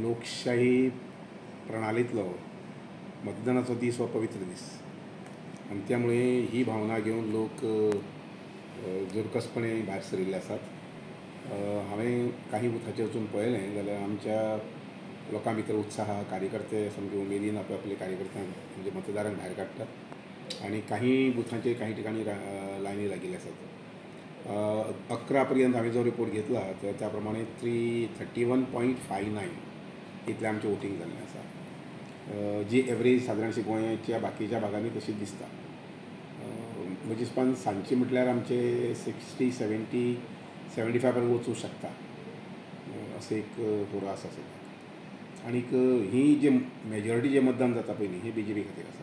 लोकशाही प्रणालीतलो मतदानाचो दीस हो पवित्र दीस आणि त्यामुळे ही भावना घेऊन लोक जोरकसपणे भायर सरिल्ले आसात. हांवें काही बुथाचेर वचून पळयलें जाल्यार आमच्या लोकां भितर उत्साह आहा. कार्यकर्ते सामके उमेदीन आपले कार्यकर्त्यांक म्हणजे मतदारांक भायर काडटात आणि काही बुथांचेर काही ठिकाणी लायनी लागिल्ले आसात. 11 पर्यंत हांवें जो रिपोर्ट घेतला त्या प्रमाणे 331.59 इतलें आमचें वोटींग जाल्लें आसा, जी एवरेज सादारणशी गोंयच्या बाकीच्या भागांनी तशीच दिसता. म्हज्या हिसपान सांजची म्हटल्यार आमचे 60-70-75 पर्यंत वचूंक शकता असो एक थोडो आसा सद्याक. आनीक ही जे मेजॉरिटी जे मतदान जाता पळय न्ही हे BJP खातीर आसा.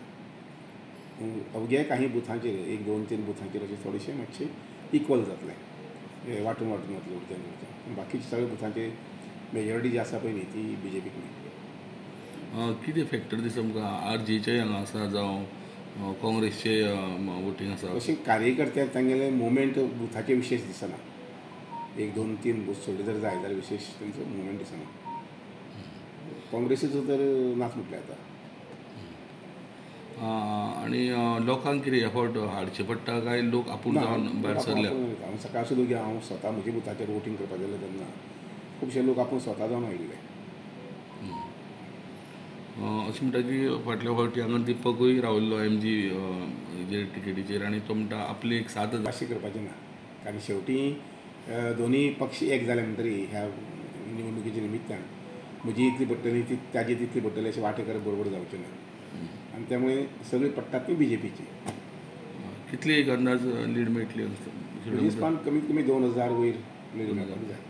अवघ्या काही बुथांचेर 1-2-3 बुथांचेर अशें थोडेशें मातशें इक्वल जातलें, वांटून वतलें उरचें. बाकीच्या सगळ्या बुथांचेर मेजॉरिटी जी आसा पळय न्ही ती BJPक मेळटली. कितें फॅक्टर दिसता तुमकां? RJचे हांगा आसा जावं काँग्रेसचे वोटींग आसा? अशें कार्यकर्त्याक तांगेले मुवमेंट बुथाचे विशेश दिसना. 1-2-3 बूथ सोडले जर जाय जाल्यार विशेश तेंचो मुवमेंट दिसना. काँग्रेसीचो तर नाच म्हटल्यार जाता. आनी लोकांक कितें एफर्ट हाडचे पडटा काय लोक आपूण जावन भायर सरल्या? हांव सकाळ सुद्दां घे हांव स्वता म्हज्या बुथाचेर वोटींग करपाक गेलो तेन्ना खुबशे लोक आपूण स्वता जावन आयिल्ले. अशें म्हणटा की फाटल्या फावटी हांगा दिपकूय राविल्लो MG हेजेर टिकेटीचेर आनी तो म्हणटा आपली एक साथ अशें करपाचें ना, कारण शेवटी दोनूय पक्ष एक जाले म्हणटरी ह्या निवडणुकीच्या निमित्तान म्हजी इतली पडटली ती ताजी तितली पडटली अशें वांटे करप बरोबर जावचें ना. आनी त्यामुळे सगळी पडटात ती BJPची. कितली एक अंदाज लीड मेळटली? म्हज्या हिसपान कमीत कमी 2000 वयर लीड मेळपाक जाय.